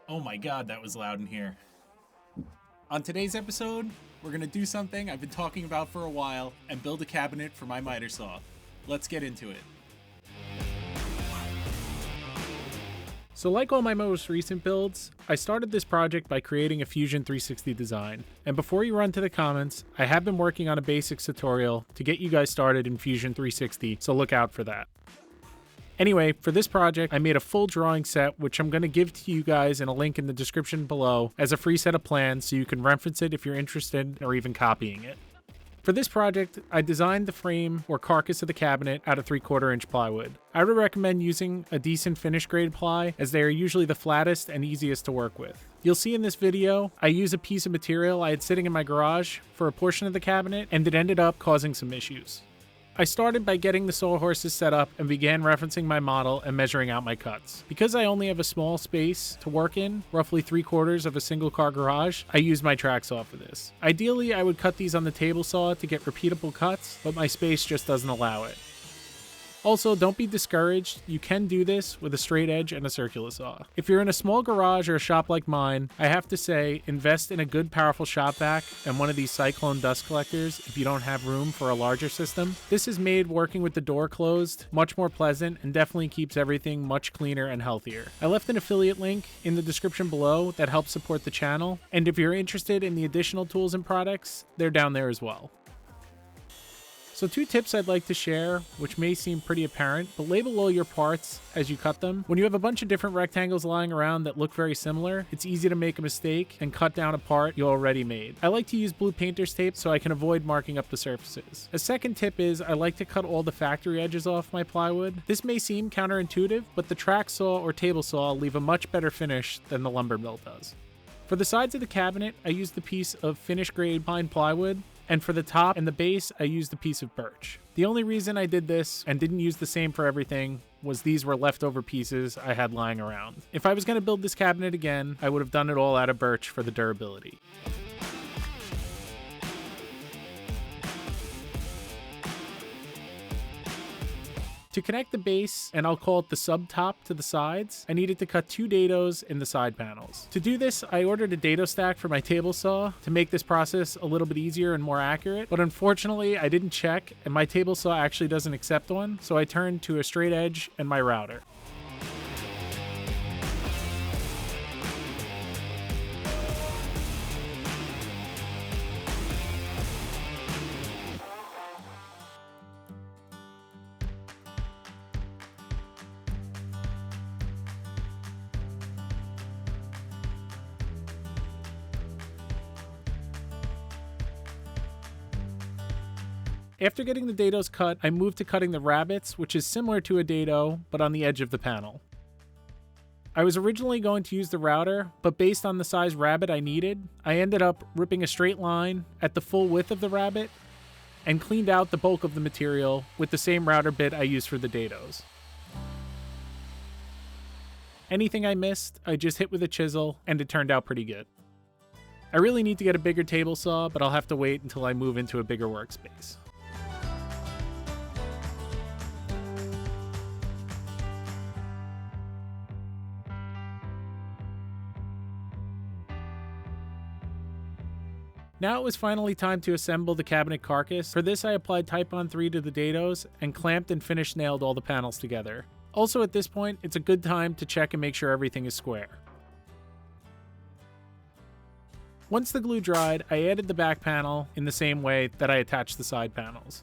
Oh my god, that was loud in here. On today's episode, we're going to do something I've been talking about for a while and build a cabinet for my miter saw. Let's get into it. So like all my most recent builds, I started this project by creating a Fusion 360 design. And before you run to the comments, I have been working on a basics tutorial to get you guys started in Fusion 360, so look out for that. Anyway, for this project, I made a full drawing set, which I'm going to give to you guys in a link in the description below as a free set of plans so you can reference it if you're interested or even copying it. For this project, I designed the frame or carcass of the cabinet out of 3/4 inch plywood. I would recommend using a decent finish grade ply as they are usually the flattest and easiest to work with. You'll see in this video, I use a piece of material I had sitting in my garage for a portion of the cabinet and it ended up causing some issues. I started by getting the sawhorses set up and began referencing my model and measuring out my cuts. Because I only have a small space to work in, roughly 3/4 of a single car garage, I used my track saw for this. Ideally, I would cut these on the table saw to get repeatable cuts, but my space just doesn't allow it. Also, don't be discouraged, you can do this with a straight edge and a circular saw. If you're in a small garage or a shop like mine, I have to say, invest in a good powerful shop vac and one of these cyclone dust collectors if you don't have room for a larger system. This has made working with the door closed much more pleasant and definitely keeps everything much cleaner and healthier. I left an affiliate link in the description below that helps support the channel, and if you're interested in the additional tools and products, they're down there as well. So 2 tips I'd like to share, which may seem pretty apparent, but label all your parts as you cut them. When you have a bunch of different rectangles lying around that look very similar, it's easy to make a mistake and cut down a part you already made. I like to use blue painter's tape so I can avoid marking up the surfaces. A second tip is I like to cut all the factory edges off my plywood. This may seem counterintuitive, but the track saw or table saw leave a much better finish than the lumber mill does. For the sides of the cabinet, I used the piece of finished grade pine plywood, and for the top and the base, I used a piece of birch. The only reason I did this and didn't use the same for everything was these were leftover pieces I had lying around. If I was going to build this cabinet again, I would have done it all out of birch for the durability. To connect the base, and I'll call it the sub-top to the sides, I needed to cut 2 dados in the side panels. To do this, I ordered a dado stack for my table saw to make this process a little bit easier and more accurate, but unfortunately I didn't check and my table saw actually doesn't accept one, so I turned to a straight edge and my router. After getting the dados cut, I moved to cutting the rabbets, which is similar to a dado, but on the edge of the panel. I was originally going to use the router, but based on the size rabbet I needed, I ended up ripping a straight line at the full width of the rabbet and cleaned out the bulk of the material with the same router bit I used for the dados. Anything I missed, I just hit with a chisel, and it turned out pretty good. I really need to get a bigger table saw, but I'll have to wait until I move into a bigger workspace. Now it was finally time to assemble the cabinet carcass. For this I applied Type-On 3 to the dados and clamped and finish nailed all the panels together. Also at this point, it's a good time to check and make sure everything is square. Once the glue dried, I added the back panel in the same way that I attached the side panels.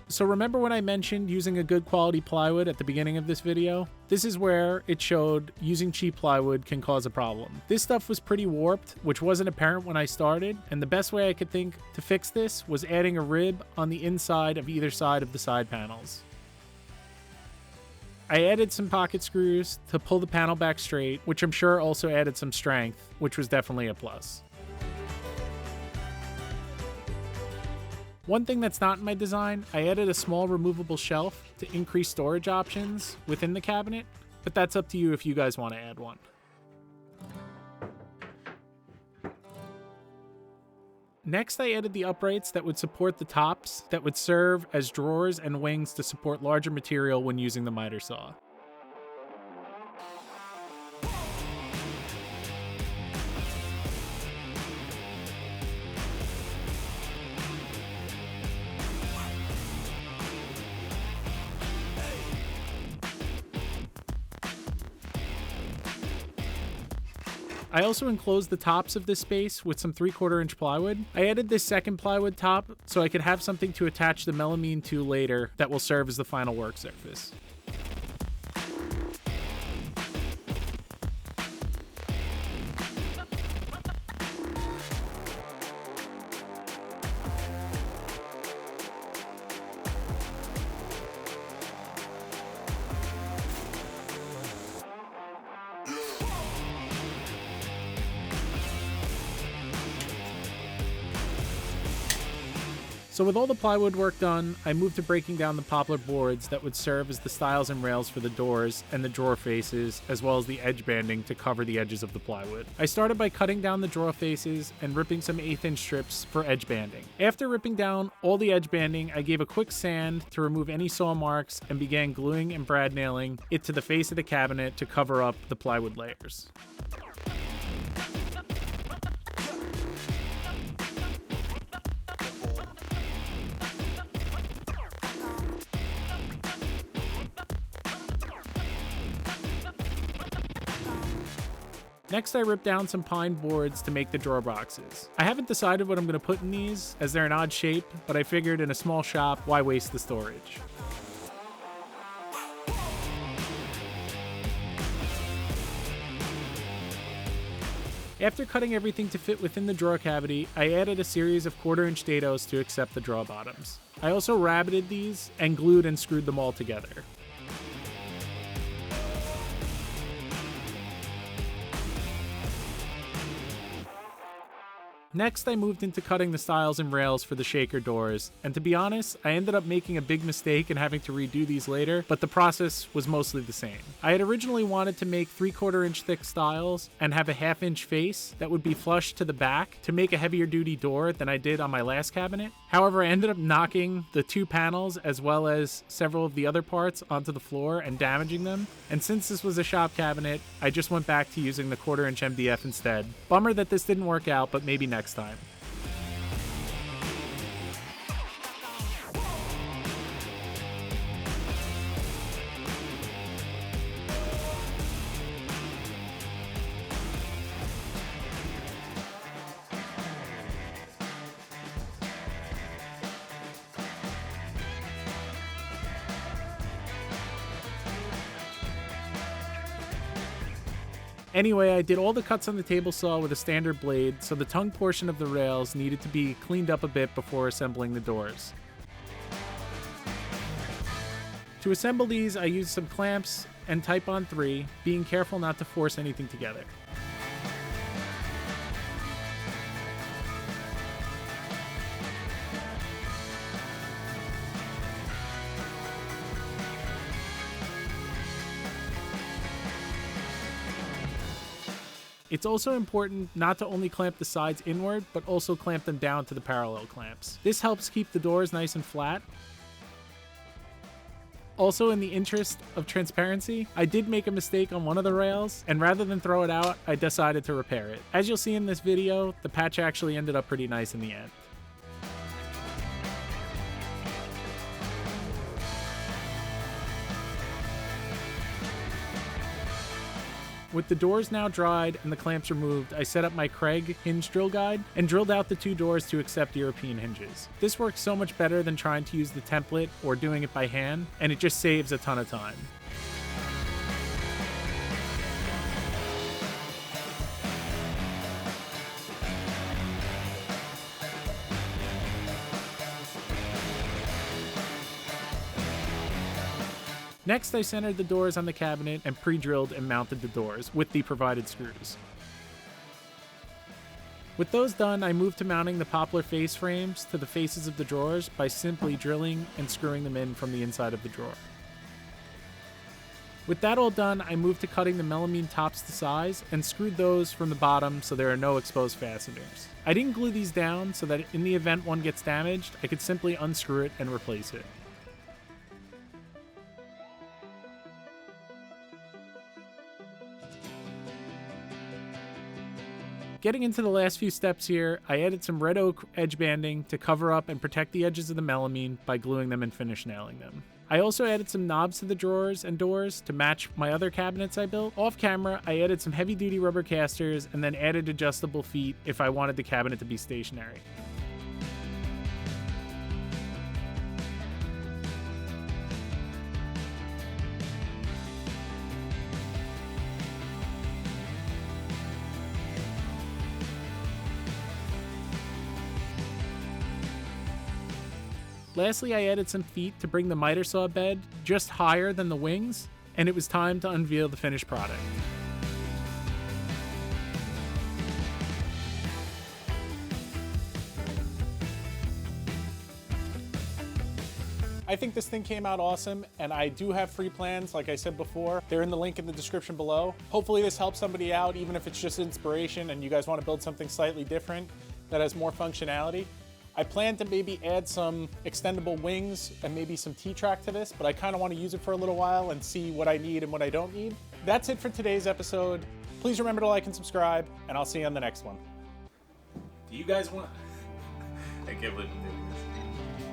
So remember when I mentioned using a good quality plywood at the beginning of this video? This is where it showed using cheap plywood can cause a problem. This stuff was pretty warped, which wasn't apparent when I started, and the best way I could think to fix this was adding a rib on the inside of either side of the side panels. I added some pocket screws to pull the panel back straight, which I'm sure also added some strength, which was definitely a plus. One thing that's not in my design, I added a small removable shelf to increase storage options within the cabinet, but that's up to you if you guys want to add one. Next, I added the uprights that would support the tops that would serve as drawers and wings to support larger material when using the miter saw. I also enclosed the tops of this space with some 3/4 inch plywood. I added this second plywood top so I could have something to attach the melamine to later that will serve as the final work surface. So with all the plywood work done, I moved to breaking down the poplar boards that would serve as the stiles and rails for the doors and the drawer faces, as well as the edge banding to cover the edges of the plywood. I started by cutting down the drawer faces and ripping some 1/8 inch strips for edge banding. After ripping down all the edge banding, I gave a quick sand to remove any saw marks and began gluing and brad nailing it to the face of the cabinet to cover up the plywood layers. Next, I ripped down some pine boards to make the drawer boxes. I haven't decided what I'm going to put in these, as they're an odd shape, but I figured in a small shop, why waste the storage? After cutting everything to fit within the drawer cavity, I added a series of 1/4 inch dados to accept the drawer bottoms. I also rabbited these and glued and screwed them all together. Next, I moved into cutting the stiles and rails for the shaker doors, and to be honest, I ended up making a big mistake and having to redo these later, but the process was mostly the same. I had originally wanted to make 3/4 inch thick stiles and have a 1/2 inch face that would be flush to the back to make a heavier duty door than I did on my last cabinet. However, I ended up knocking the 2 panels as well as several of the other parts onto the floor and damaging them, and since this was a shop cabinet, I just went back to using the 1/4 inch MDF instead. Bummer that this didn't work out, but maybe next time. Anyway, I did all the cuts on the table saw with a standard blade, so the tongue portion of the rails needed to be cleaned up a bit before assembling the doors. To assemble these, I used some clamps and Type-on 3, being careful not to force anything together. It's also important not to only clamp the sides inward, but also clamp them down to the parallel clamps. This helps keep the doors nice and flat. Also, in the interest of transparency, I did make a mistake on one of the rails, and rather than throw it out, I decided to repair it. As you'll see in this video, the patch actually ended up pretty nice in the end. With the doors now dried and the clamps removed, I set up my Kreg hinge drill guide and drilled out the 2 doors to accept European hinges. This works so much better than trying to use the template or doing it by hand, and it just saves a ton of time. Next, I centered the doors on the cabinet and pre-drilled and mounted the doors with the provided screws. With those done, I moved to mounting the poplar face frames to the faces of the drawers by simply drilling and screwing them in from the inside of the drawer. With that all done, I moved to cutting the melamine tops to size and screwed those from the bottom so there are no exposed fasteners. I didn't glue these down so that in the event one gets damaged, I could simply unscrew it and replace it. Getting into the last few steps here, I added some red oak edge banding to cover up and protect the edges of the melamine by gluing them and finish nailing them. I also added some knobs to the drawers and doors to match my other cabinets I built. Off camera, I added some heavy duty rubber casters and then added adjustable feet if I wanted the cabinet to be stationary. Lastly, I added some feet to bring the miter saw bed just higher than the wings, and it was time to unveil the finished product. I think this thing came out awesome, and I do have free plans, like I said before. They're in the link in the description below. Hopefully this helps somebody out, even if it's just inspiration and you guys want to build something slightly different that has more functionality. I plan to maybe add some extendable wings and maybe some T-track to this, but I kind of want to use it for a little while and see what I need and what I don't need. That's it for today's episode. Please remember to like and subscribe, and I'll see you on the next one. Do you guys want... I can't believe I'm doing this.